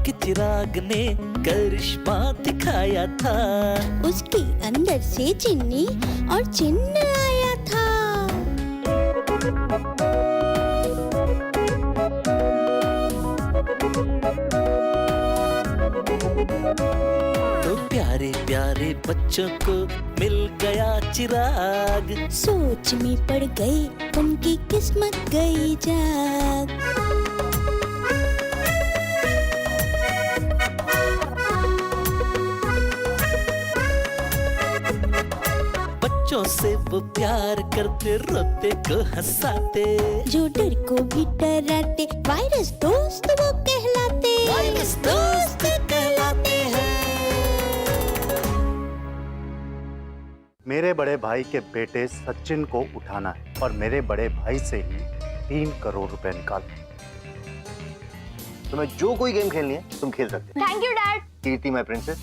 के चिराग ने करिश्मा दिखाया था। उसके अंदर से चिन्नी और चिन्ह आया था। तो प्यारे प्यारे बच्चों को मिल गया चिराग। सोच में पड़ गई उनकी किस्मत गई जाग। बच्चों से वो प्यार करते, रोते को हंसाते, जो डर को भी डराते, वायरस दोस्त वो कहलाते। वायरस दोस्त कहलाते हैं। मेरे बड़े भाई के बेटे सचिन को उठाना है और मेरे बड़े भाई से ही 3 करोड़ रुपए निकालने। तुम्हें जो कोई गेम खेलनी है तुम खेल सकते हो। Thank you dad. Kirti my princess,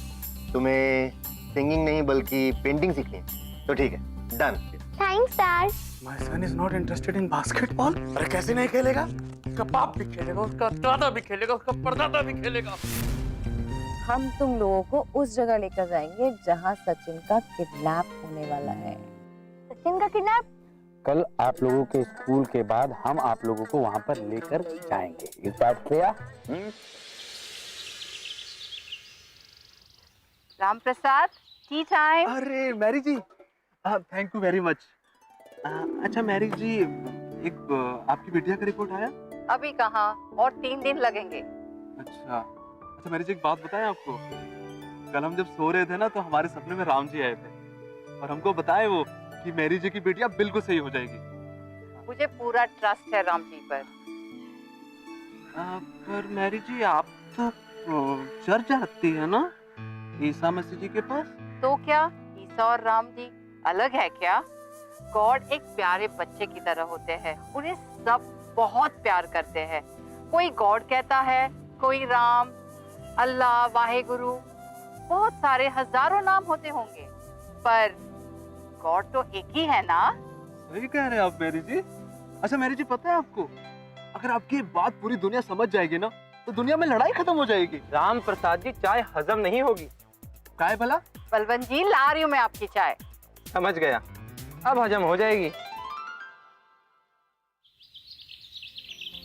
तुम्हें सिंगिंग नहीं बल्कि पेंटिंग सीखनी है तो ठीक है, done. Thanks dad. My son is not interested in basketball। अरे कैसे नहीं खेलेगा? उसका बाप भी खेलेगा, उसका दादा भी खेलेगा, उसका परदादा भी खेलेगा। हम तुम लोगों को उस जगह लेकर जाएंगे जहां सचिन का किडनैप होने वाला है। सचिन का किडनैप? कल आप लोगों के स्कूल के बाद हम आप लोगों को वहां पर लेकर जाएंगे। इस बात clear? Ram Prasad, tea time. अरे Mary ji, thank you very much. अच्छा मैरी जी, एक आपकी बिटिया का रिपोर्ट आया? अभी कहाँ, और 3 दिन लगेंगे। अच्छा अच्छा मैरी जी, एक बात बताएं आपको। कल हम जब सो रहे थे ना तो हमारे सपने में राम जी आए थे और हमको बताए वो कि मैरी जी की बेटिया बिल्कुल सही हो जाएगी। मुझे पूरा ट्रस्ट है राम जी पर। पर मैरी जी, आप तो चर्च जाती है ना ईसा मसीह जी के पास? तो क्या ईसा और राम जी अलग है क्या? गॉड एक प्यारे बच्चे की तरह होते हैं, उन्हें सब बहुत प्यार करते हैं। कोई गॉड कहता है, कोई राम, अल्लाह, वाहेगुरु, बहुत सारे हजारों नाम होते होंगे, पर गॉड तो एक ही है ना। सही कह रहे हैं आप मैरी जी। अच्छा मैरी जी, पता है आपको, अगर आपकी बात पूरी दुनिया समझ जाएगी ना तो दुनिया में लड़ाई खत्म हो जाएगी। राम प्रसाद जी, चाय हजम नहीं होगी। काय भला? बलवंत जी, ला रही हूँ मैं आपकी चाय। समझ गया, अब हजम हो जाएगी।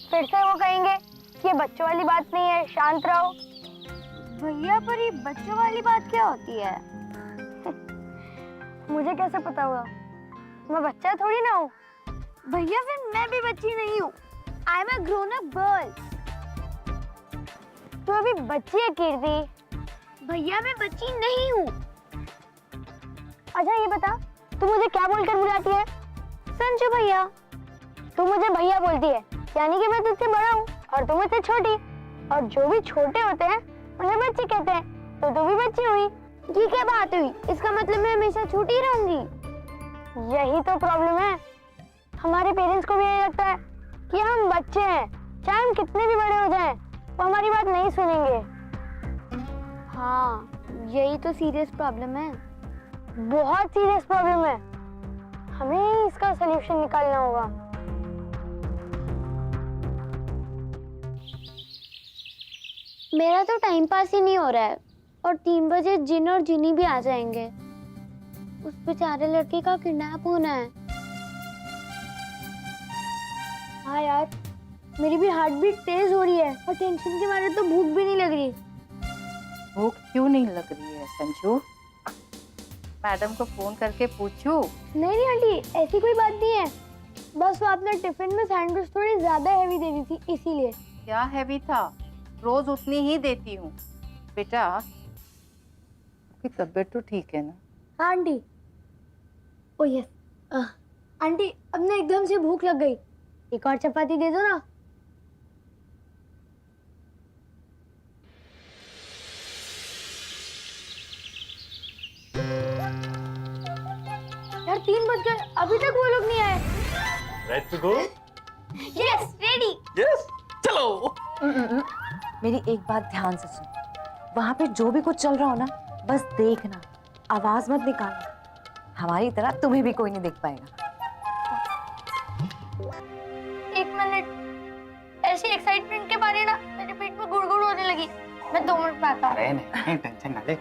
फिर से वो कहेंगे कि ये बच्चों वाली बात नहीं है, शांत रहो। भैया, पर ये बच्चों वाली बात क्या होती है? मुझे कैसे पता होगा? मैं बच्चा थोड़ी ना हूँ। भैया, फिर मैं भी बच्ची नहीं हूँ। I am a grown up girl. तू अभी बच्ची है कीर्ति। भैया, मैं बच्ची नहीं हूँ। अच्छा ये बता, तू मुझे क्या बोलकर बुलाती है? संजू भैया। तू मुझे भैया बोलती है, यानी कि मैं तुझसे बड़ा हूँ और तू मुझसे छोटी। और जो भी छोटे होते हैं उन्हें बच्ची कहते हैं, तो तू भी बच्ची हुई। ये क्या बात हुई? इसका मतलब मैं हमेशा छोटी रहूंगी। यही तो प्रॉब्लम है। हमारे पेरेंट्स को भी यही लगता है कि हम बच्चे हैं, चाहे हम कितने भी बड़े हो जाएं, वो हमारी बात नहीं सुनेंगे। हाँ, यही तो सीरियस प्रॉब्लम है, बहुत सीरियस प्रॉब्लम है। हमें इसका सलूशन निकालना होगा। मेरा तो टाइम पास ही नहीं हो रहा है और 3 बजे जिन और जिनी भी आ जाएंगे। उस बेचारे लड़के का किडनैप होना है। हाँ यार, मेरी भी हार्ट बीट तेज हो रही है और टेंशन के मारे तो भूख भी नहीं लग रही। भूख क्यों नहीं लग रही है संजू? मैडम को फोन करके पूछूं? नहीं आंटी, ऐसी कोई बात नहीं है। बस वो आपने टिफिन में सैंडविच थोड़ी ज्यादा हैवी दे दी थी, इसीलिए। क्या हैवी था? रोज उतनी ही देती हूँ। बेटा, आपकी तबीयत तो ठीक है ना? हाँ आंटी। ओ यस आंटी, अब ना एकदम से भूख लग गई, एक और चपाती दे दो ना। यार 3 बज गए, अभी तक वो लोग नहीं आए। Ready to go? Yes, ready. Yes, चलो। मेरी एक बात ध्यान से सुन, वहाँ पे जो भी कुछ चल रहा हो ना, बस देखना, आवाज मत निकालना। हमारी तरह तुम्हें भी कोई नहीं देख पाएगा। 1 मिनट, ऐसी एक्साइटमेंट के बारे ना मेरे पेट में गुड़गुड़ होने लगी। मैं 2 मिनट में आता हूँ। अरे नहीं, टेंशन ना ले,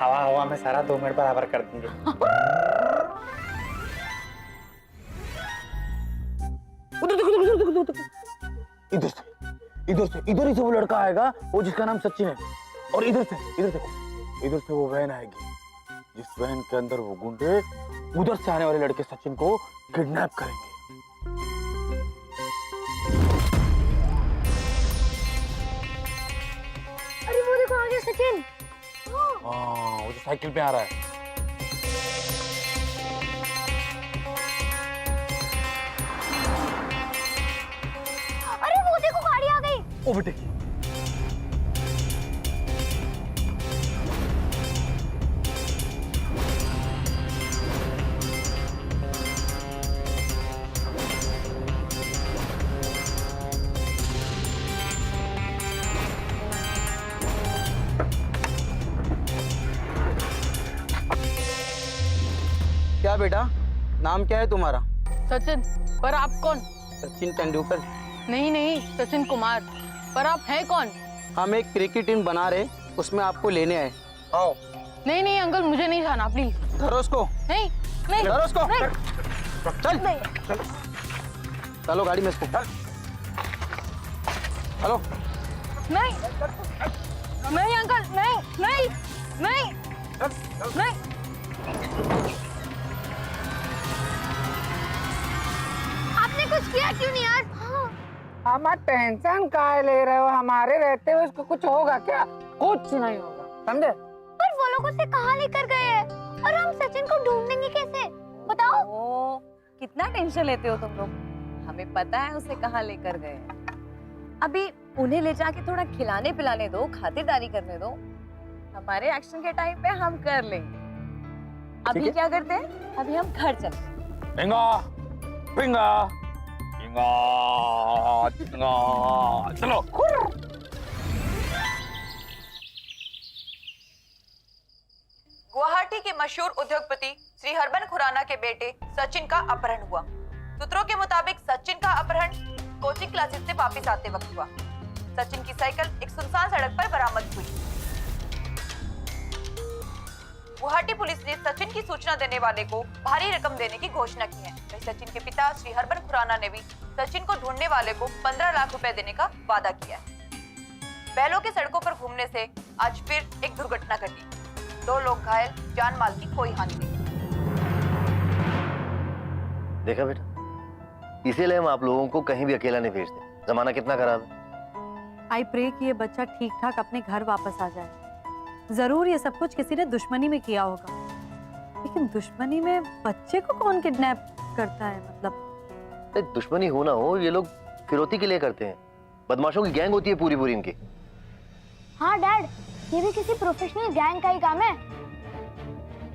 हवा हवा में सारा 2 मिनट बराबर कर देंगे। इधर से इधर ही से वो लड़का आएगा, वो जिसका नाम सचिन है। और इधर देखो, इधर से वो वैन आएगी, जिस वैन के अंदर वो गुंडे उधर से आने वाले लड़के सचिन को किडनैप करेंगे। अरे वो देखो आ गया सचिन। हाँ, वो जो साइकिल पे आ रहा है। अरे वो देखो गाड़ी आ गई। ओ बेटे की क्या बेटा, नाम क्या है तुम्हारा? सचिन। पर आप कौन? सचिन तेंदुलकर। नहीं नहीं, सचिन कुमार। पर आप हैं कौन? हम एक क्रिकेट टीम बना रहे, उसमें आपको लेने आए। आओ। नहीं नहीं अंकल, मुझे नहीं जाना प्लीज। धरो उसको। नहीं नहीं धरो उसको। नहीं। चल नहीं। चलो गाड़ी में इसको। चलो। नहीं नहीं अंकल, नहीं नहीं नहीं नहीं। आपने कुछ किया क्यों नहीं यार? हम टेंशन काहे ले रहे हो, हमारे रहते हुए उसको कुछ होगा क्या? कुछ नहीं होगा, समझे? पर वो लोग उसे कहाँ लेकर गए हैं? और हम सचिन को ढूंढेंगे कैसे? बताओ। ओ, कितना टेंशन लेते हो तुम लोग। हमें पता है उसे कहाँ लेकर गए हैं। अभी उन्हें ले जाके थोड़ा खिलाने पिलाने दो, खातिरदारी करने दो। हमारे एक्शन के टाइम पे हम कर लेंगे। अभी क्या करते हैं? अभी हम घर चलते हैं। पिंगा पिंगा पिंगा पिंगा, चलो। गुवाहाटी के मशहूर उद्योगपति श्री हरबन खुराना के बेटे सचिन का अपहरण हुआ। सूत्रों के मुताबिक सचिन का अपहरण कोचिंग क्लासेस से वापस आते वक्त हुआ। सचिन की साइकिल एक सुनसान सड़क पर बरामद हुई। गुवाहाटी पुलिस ने सचिन की सूचना देने वाले को भारी रकम देने की घोषणा की है। वहीं सचिन के पिता श्री हरबन खुराना ने भी सचिन को ढूंढने वाले को 15 लाख रुपए देने का वादा किया है। बैलों के सड़कों पर घूमने से आज फिर एक दुर्घटना घटी। 2 लोग घायल, जान माल की कोई हानि नहीं। देखा बेटा, इसीलिए हम आप लोगों को कहीं भी अकेला नहीं भेजते। जमाना कितना खराब है। आई प्रे कि ये बच्चा ठीक ठाक अपने घर वापस आ जाए। जरूर ये सब कुछ किसी ने दुश्मनी में किया होगा, लेकिन दुश्मनी में बच्चे को कौन किडनैप करता है? मतलब दुश्मनी हो ना हो, ये लोग फिरौती के लिए करते हैं। बदमाशों की गैंग होती है पूरी पूरी इनकी। हाँ डैड, ये भी किसी प्रोफेशनल गैंग का ही काम है।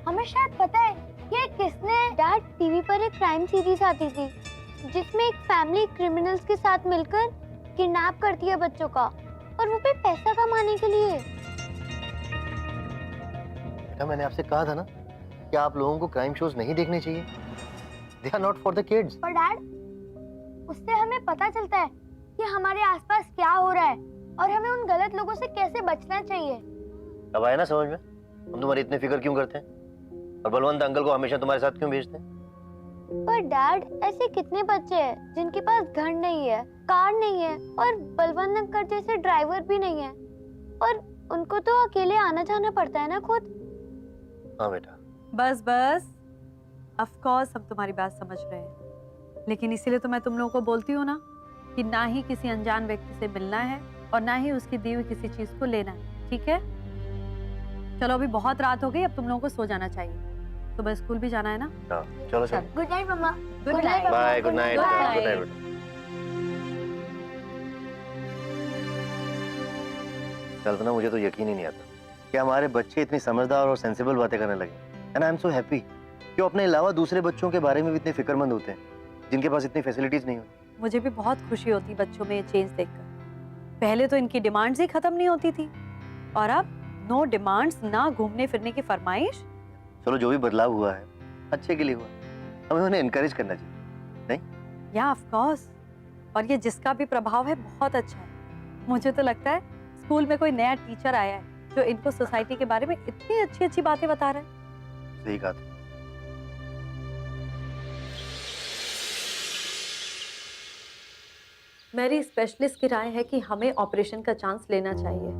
हमें शायद पता है ये किसने। डैड, टीवी पर एक क्राइम सीरीज आती थी जिसमें एक फैमिली क्रिमिनल्स के साथ मिलकर किडनैप करती है बच्चों का, और वो भी पैसा कमाने के लिए। बेटा, मैंने आपसे कहा था ना कि आप लोगों को क्राइम शोज नहीं देखने चाहिए। They are not for the kids। पर डैड, उससे हमें पता चलता है कि हमारे आसपास क्या हो रहा है और हमें उन गलत लोगों से कैसे बचना चाहिए। अब आया ना समझ में? हम तुम्हारी इतने फिक्र क्यों करते हैं और बलवंत अंकल को हमेशा तुम्हारे साथ क्यों भेजते हैं? पर डैड, ऐसे कितने बच्चे हैं जिनके पास घर नहीं है, कार नहीं है और बलवंत अंकल जैसे ड्राइवर भी नहीं है, और उनको तो अकेले आना जाना पड़ता है ना खुद। हाँ बेटा। बस बस, ऑफ कोर्स हम तुम्हारी बात समझ रहे हैं, लेकिन इसीलिए तो मैं तुम लोगों को बोलती हूँ ना कि ना ही किसी अनजान व्यक्ति से मिलना है और ना ही उसकी दी हुई किसी चीज को लेना है, ठीक है? चलो अभी बहुत रात हो गई, अब तुम लोगों को सो जाना चाहिए, सुबह स्कूल भी जाना है ना। चलो चलो। गुड नाइट मम्मा। Good night. Bye. Good night. Good good night। Night बेटा। कल्पना, मुझे तो यकीन ही नहीं आता कि हमारे बच्चे इतनी समझदार और सेंसिबल बातें करने लगे। And I am so happy कि वो अपने अलावा दूसरे बच्चों के बारे में भी इतने फिक्रमंद होते हैं जिनके पास इतनी फैसिलिटीज नहीं होती। मुझे भी बहुत खुशी होती बच्चों में ये चेंज देखकर। पहले तो इनकी डिमांड्स ही खत्म नहीं होती थी, और अब नो डिमांड्स, ना घूमने फिरने की फरमाइश। चलो, जो भी बदलाव हुआ है अच्छे के लिए हुआ, हमें उन्हें इनकरेज करना चाहिए, नहीं? या ऑफ कोर्स, और ये जिसका भी प्रभाव है बहुत अच्छा है। मुझे तो लगता है स्कूल में कोई नया टीचर आया है जो इनको सोसाइटी के बारे में इतनी अच्छी अच्छी बातें बता रहा है। सही कहा। मेरी स्पेशलिस्ट की राय है कि हमें ऑपरेशन का चांस लेना चाहिए,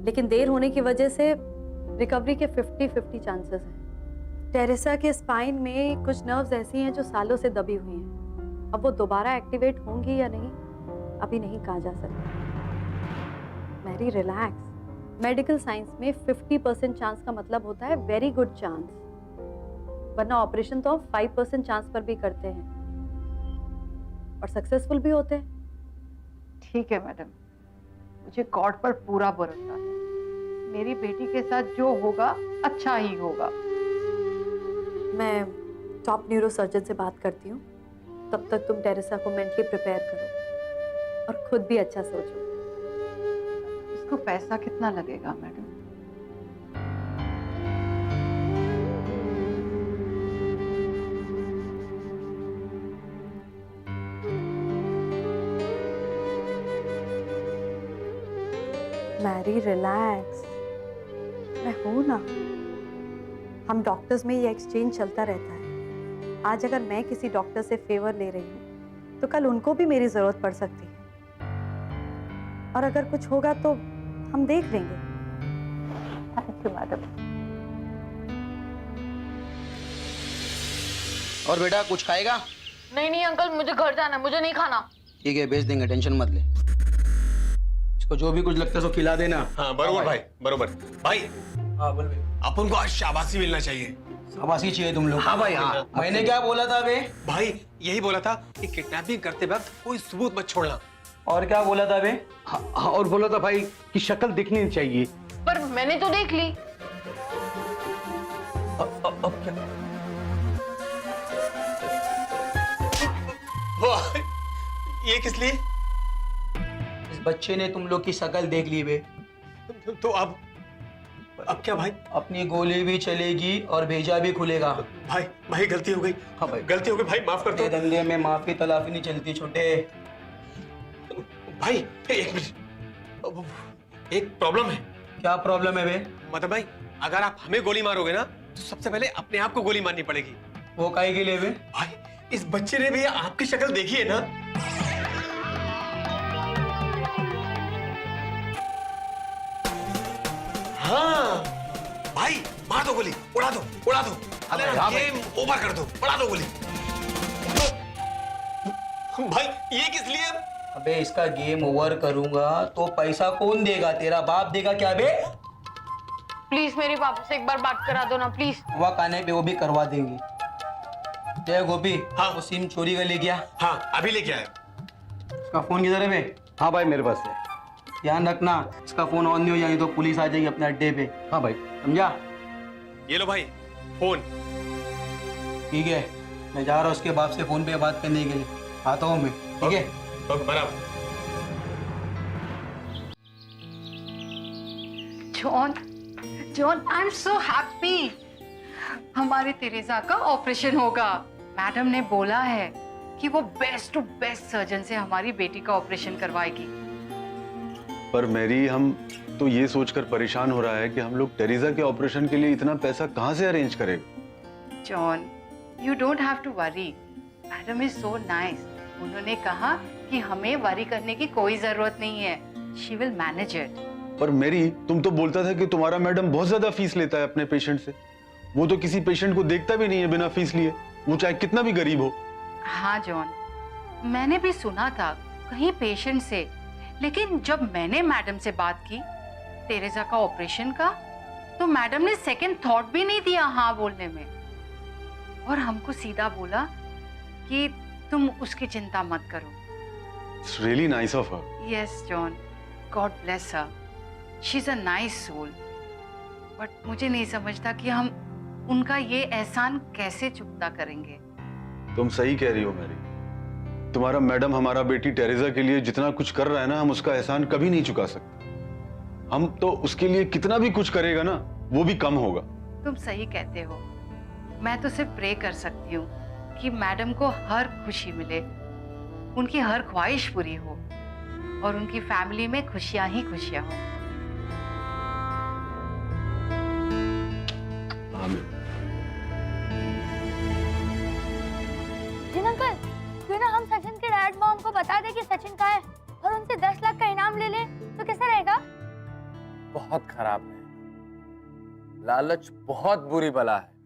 लेकिन देर होने की वजह से रिकवरी के 50-50 चांसेस हैं। टेरेसा के स्पाइन में कुछ नर्व्स ऐसी हैं जो सालों से दबी हुई हैं। अब वो दोबारा एक्टिवेट होंगी या नहीं अभी नहीं कहा जा सकता। Mary relax. मेडिकल साइंस में 50% चांस का मतलब होता है वेरी गुड चांस, वरना ऑपरेशन तो हम 5% चांस पर भी करते हैं और सक्सेसफुल भी होते हैं। ठीक है मैडम, मुझे गॉड पर पूरा भरोसा है। मेरी बेटी के साथ जो होगा अच्छा ही होगा। मैं टॉप न्यूरो सर्जन से बात करती हूँ, तब तक तुम टेरेसा को मेंटली प्रिपेयर करो और खुद भी अच्छा सोचो। इसको पैसा कितना लगेगा मैडम? मैरी रिलैक्स, मैं हूं ना। हम डॉक्टर्स में ये एक्सचेंज चलता रहता है। आज अगर मैं किसी डॉक्टर से फेवर ले रही हूँ तो कल उनको भी मेरी जरूरत पड़ सकती है, और अगर कुछ होगा तो हम देख लेंगे। Thank you madam. और बेटा कुछ खाएगा? नहीं नहीं अंकल, मुझे घर जाना है, मुझे नहीं खाना। ठीक है, भेज देंगे, टेंशन मत ले। इसको जो भी कुछ लगता है सो खिला देना। हाँ बरोबर भाई, बरोबर भाई। हाँ बोल भाई। अपन को आज शाबाशी मिलना चाहिए। शाबाशी चाहिए तुम लोग? हाँ भाई हाँ। मैंने क्या बोला था बे? भाई यही बोला था कि किडनैपिंग करते वक्त कोई सबूत मत छोड़ना। और क्या बोला था बे? हाँ, और बोला था भाई कि शक्ल दिखनी चाहिए। पर मैंने तो देख ली। अब क्या? ये किस लिए? इस बच्चे ने तुम लोग की शक्ल देख ली बे। तो अब क्या भाई? अपनी गोली भी चलेगी और भेजा भी खुलेगा। भाई गलती हो गई। हाँ भाई गलती हो गई भाई, माफ कर दो। धंधे में माफी तलाफी नहीं चलती छोटे भाई। एक मिनट, एक प्रॉब्लम है। क्या प्रॉब्लम है बे? मतलब भाई अगर आप हमें गोली मारोगे ना तो सबसे पहले अपने आप को गोली मारनी पड़ेगी। वो काहे के लिए बे? भाई इस बच्चे ने भी आपकी शक्ल देखी है ना। हाँ भाई मार दो गोली, उड़ा दो उड़ा दो। गेम ओवर कर दो, उड़ा दो गोली। भाई ये किस लिए? अबे इसका गेम ओवर करूंगा तो पैसा कौन देगा? तेरा बाप देगा क्या बे? प्लीज मेरे पापा से एक बार बात करा दो ना प्लीज। वह काने पे वो भी करवा देंगे। जय गोपी, हाँ वो सिम चोरी कर ले गया। हाँ अभी लेके आया। इसका फोन किधर है बे? हाँ भाई मेरे पास है। ध्यान रखना इसका फोन ऑन नहीं हो जाए तो पुलिस आ जाएगी अपने अड्डे पे। हाँ भाई समझा? ये लो भाई फोन। ठीक है, मैं जा रहा हूँ उसके बाप से फोन पे बात करने के लिए। आता हूँ मैं, ठीक है? बराबर। John I am so happy. हमारे तेरेसा का ऑपरेशन होगा। मैडम ने बोला है कि वो बेस्ट टू बेस्ट सर्जन से हमारी बेटी का ऑपरेशन करवाएगी। पर मैरी, हम तो ये सोचकर परेशान हो रहा है कि हम लोग टेरेसा के ऑपरेशन के लिए इतना पैसा कहाँ से अरेंज करेंगे? John you don't have to worry, madam is so nice. उन्होंने कहा कि हमें वरी करने की कोई जरूरत नहीं है, शी विल मैनेज इट। पर मैरी, तुम तो बोलता था कि तुम्हारा मैडम बहुत ज्यादा फीस लेता है अपने पेशेंट से। वो तो किसी पेशेंट को देखता भी नहीं है बिना फीस लिए, वो चाहे कितना भी गरीब हो। हाँ जॉन, मैंने भी सुना था कहीं पेशेंट से, लेकिन जब मैंने मैडम से बात की टेरेसा का ऑपरेशन का, तो मैडम ने सेकंड थॉट भी नहीं दिया हाँ बोलने में, और हमको सीधा बोला कि तुम उसकी चिंता मत करो। It's really nice of her. Yes, John. God bless her. She's a nice soul. But मुझे नहीं समझता कि हम उनका ये एहसान कैसे चुकता करेंगे। तुम सही कह रही हो मैरी। तुम्हारा मैडम हमारा बेटी टेरेसा के लिए जितना कुछ कर रहा है ना, हम उसका एहसान कभी नहीं चुका सकते। हम तो उसके लिए कितना भी कुछ करेगा ना, वो भी कम होगा। तुम सही कहते हो। मैं तो सिर्फ प्रे कर सकती हूँ कि मैडम को हर खुशी मिले, उनकी हर ख्वाहिश पूरी हो। और उनकी फैमिली में खुशियां ही खुशियां हो। जी अंकल, क्यों ना हम सचिन के डैड मॉम को बता दे कि सचिन कहाँ है और उनसे 10 लाख का इनाम ले ले, तो कैसा रहेगा? बहुत खराब है। लालच बहुत बुरी बला है।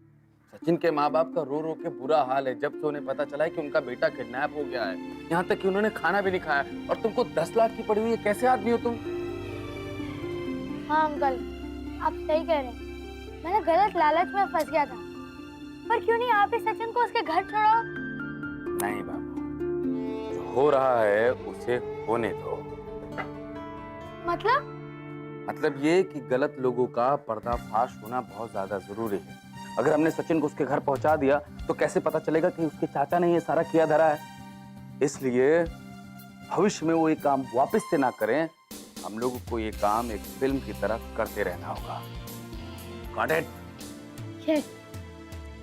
सचिन के माँ बाप का रो रो के बुरा हाल है जब से उन्हें पता चला है कि उनका बेटा किडनैप हो गया है। यहाँ तक कि उन्होंने खाना भी नहीं खाया और तुमको 10 लाख की पड़ी हुई है। कैसे आदमी हो तुम? हाँ अंकल, आप सही कह रहे हैं। मैंने गलत लालच में फंस गया था। पर क्यों नहीं आप ही सचिन को उसके घर छोड़ो? नहीं बाबू, जो हो रहा है उसे होने दो। मतलब ये कि गलत लोगों का पर्दाफाश होना बहुत ज्यादा जरूरी है। अगर हमने सचिन को उसके घर पहुंचा दिया तो कैसे पता चलेगा कि उसके चाचा ने ये सारा किया धरा है। इसलिए भविष्य में वो ये काम वापस से ना करें। हम लोगों को ये काम एक फिल्म की तरह करते रहना होगा। Got it? Yes.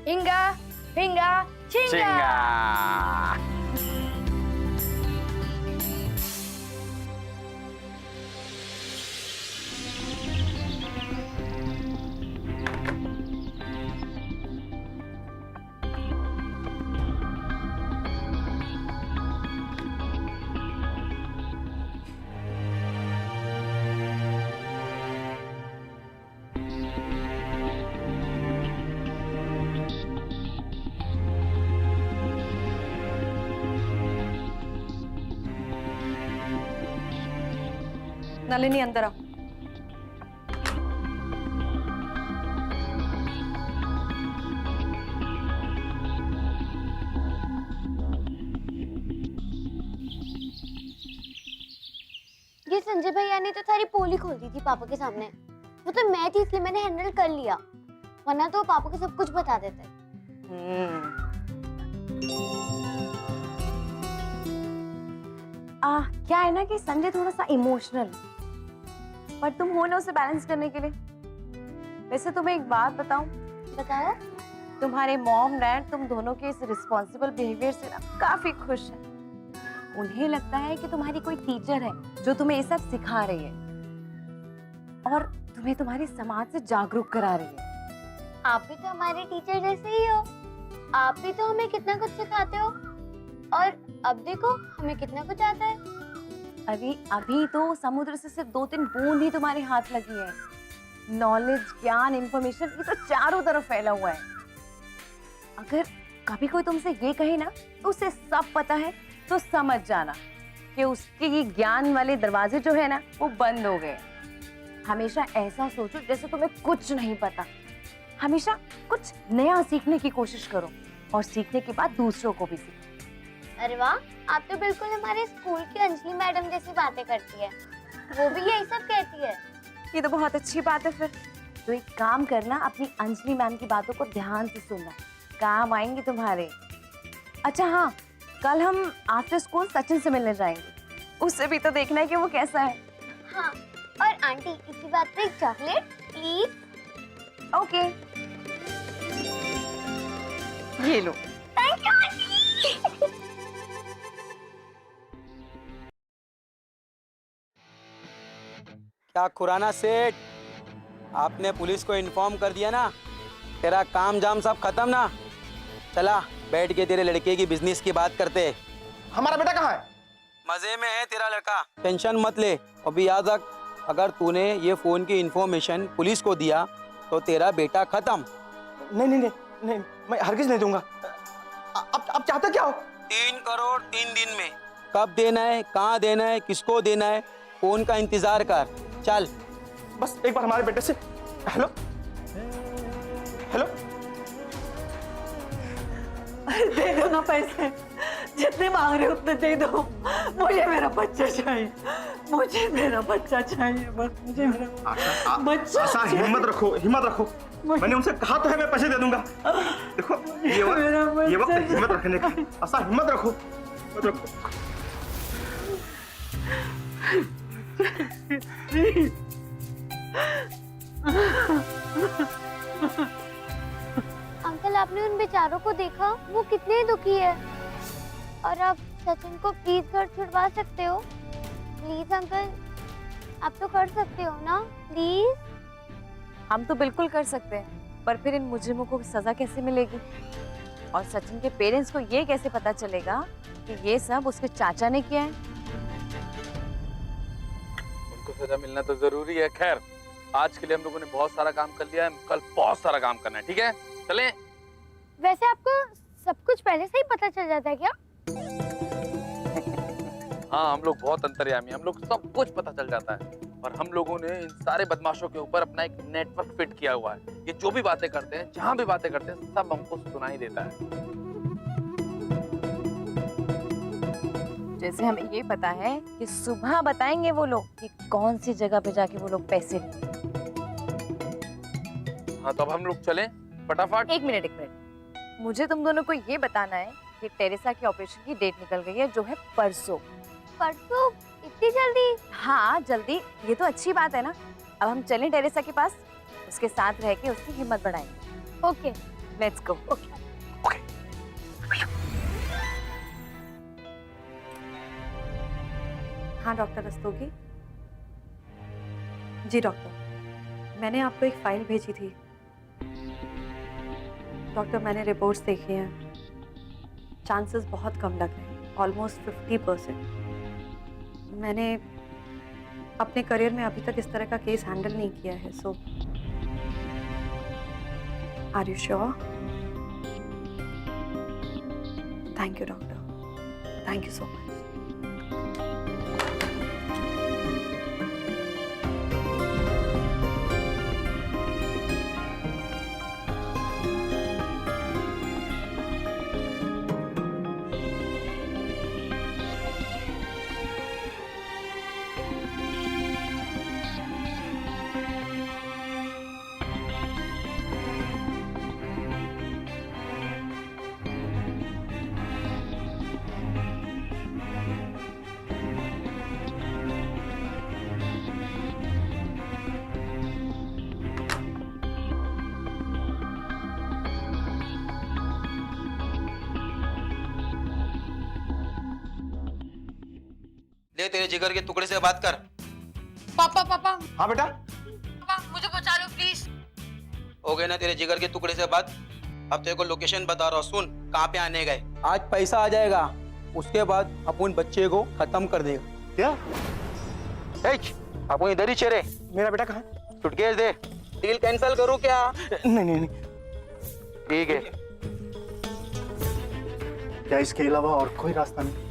हिंगा, हिंगा, चिंगा। नलिनी अंदर आओ। ये संजय भैया ने तो सारी पोली खोल दी थी पापा के सामने। वो तो मैं थी इसलिए मैंने हैंडल कर लिया, वरना तो पापा को सब कुछ बता देते। क्या है ना कि संजय थोड़ा सा इमोशनल, पर तुम हो ना उसे बैलेंस करने के लिए। वैसे तुम्हें एक बात बताऊं? बताओ। तुम्हारे मॉम डैड तुम दोनों के इस रिस्पॉन्सिबल बिहेवियर से ना काफी खुश हैं। उन्हें लगता है कि तुम्हारी कोई टीचर है जो तुम्हें ये सब सिखा रही है और तुम्हें तुम्हारे समाज से जागरूक करा रही है। आप भी तो हमारे टीचर जैसे ही हो। आप भी तो हमें कितना कुछ सिखाते हो और अब देखो हमें कितना कुछ आता है। अरे अभी तो समुद्र से सिर्फ 2-3 बूंद ही तुम्हारे हाथ लगी है। नॉलेज, ज्ञान, इंफॉर्मेशन ये तो चारों तरफ फैला हुआ है। अगर कभी कोई तुमसे ये कहे ना तो उसे सब पता है, तो समझ जाना कि उसके ये ज्ञान वाले दरवाजे जो है ना वो बंद हो गए। हमेशा ऐसा सोचो जैसे तुम्हें कुछ नहीं पता। हमेशा कुछ नया सीखने की कोशिश करो और सीखने के बाद दूसरों को भी सीखो। अरे वाह, आप तो बिल्कुल हमारे स्कूल की अंजलि मैडम जैसी बातें करती है। वो भी यही सब कहती है। ये तो बहुत अच्छी बात है। फिर तो एक काम करना, अपनी अंजलि मैम की बातों को ध्यान से सुनना, काम आएंगे तुम्हारे। अच्छा हाँ, कल हम आफ्टर स्कूल सचिन से मिलने जाएंगे। उससे भी तो देखना है कि वो कैसा है। हाँ, और आंटी इसी बात पे एक चॉकलेट प्लीज। ओके, ये लो। Thank you aunty. क्या खुराना सेठ, आपने पुलिस को इन्फॉर्म कर दिया ना? तेरा काम जाम सब खत्म ना? चला बैठ के तेरे लड़के की बिजनेस की बात करते। हमारा बेटा कहाँ है? मजे में है तेरा लड़का, टेंशन मत ले। अभी याद रख, अगर तूने ये फोन की इन्फॉर्मेशन पुलिस को दिया तो तेरा बेटा खत्म। नहीं नहीं नहीं नहीं, मैं हरगिज नहीं दूंगा। अब चाहते क्या हो? 3 करोड़ 3 दिन में। कब देना है, कहाँ देना है, किसको देना है, फोन का इंतजार कर। चल बस एक बार हमारे बेटे से। Hello hello. दे दो ना पैसे, जितने मांग रहे उतने दे दो। मुझे मेरा बच्चा चाहिए, मुझे मेरा बच्चा चाहिए, बस मुझे मेरा बच्चा। आशा हिम्मत रखो, हिम्मत रखो। मैंने उनसे कहा तो है मैं पैसे दे दूंगा। देखो ये वक्त हिम्मत रखने का। आशा हिम्मत रखो, हिम्मत रखो। अंकल, आपने उन बेचारों को देखा? वो कितने दुखी है। और आप सचिन को प्लीज घर छुड़वा सकते हो? प्लीज अंकल, आप तो कर सकते हो ना, प्लीज। हम तो बिल्कुल कर सकते हैं, पर फिर इन मुजरिमों को सजा कैसे मिलेगी? और सचिन के पेरेंट्स को ये कैसे पता चलेगा कि ये सब उसके चाचा ने किया है? उनको सजा मिलना तो जरूरी है। खैर, आज के लिए हम लोगों ने बहुत सारा काम कर लिया है, कल बहुत सारा काम करना है, ठीक है? चलें? वैसे आपको सब कुछ पहले से ही पता चल जाता है क्या? हाँ, हम लोग बहुत अंतर्यामी, हम लोग सब कुछ पता चल जाता है। और हम लोगों ने इन सारे बदमाशों के ऊपर अपना एक नेटवर्क फिट किया हुआ है। ये जो भी बातें करते हैं, जहाँ भी बातें करते हैं, सब हमको सुनाई देता है। जैसे हमें ये पता है कि सुबह बताएंगे वो लोग कि कौन सी जगह पे जाके वो लोग पैसे लिए। हाँ, तो अब हम लोग चलें फटाफट। एक मिनट, मुझे तुम दोनों को ये बताना है कि टेरेसा की ऑपरेशन की डेट निकल गई है, जो है परसों। परसों? इतनी जल्दी? हाँ, जल्दी। ये तो अच्छी बात है ना। अब हम चलें टेरेसा के पास, उसके साथ रह के उसकी हिम्मत बढ़ाएंगे। Okay, let's go. हाँ डॉक्टर रस्तोगी। जी डॉक्टर, मैंने आपको एक फाइल भेजी थी। डॉक्टर, मैंने रिपोर्ट्स देखी हैं, चांसेस बहुत कम लग रहे हैं, ऑलमोस्ट 50%। मैंने अपने करियर में अभी तक इस तरह का केस हैंडल नहीं किया है, so are you sure? Thank you doctor, thank you so much. ले तेरे जिगर के टुकड़े से बात कर। पापा पापा हाँ बेटा, पापा मुझे बचा लो प्लीज। हो गए ना तेरे जिगर के टुकड़े से बात? अब तेरे को लोकेशन बता रहा हूँ, सुन कहाँ पे आने गए। आज पैसा आ जाएगा, उसके बाद अपन बच्चे को खत्म कर देगा। क्या? अपन इधर ही चेरे। मेरा बेटा कहाँ? सुटकेस दे। डील कैंसिल करूँ क्या? नहीं नहीं नहीं। ठीक है। क्या इसके अलावा और कोई रास्ता नहीं?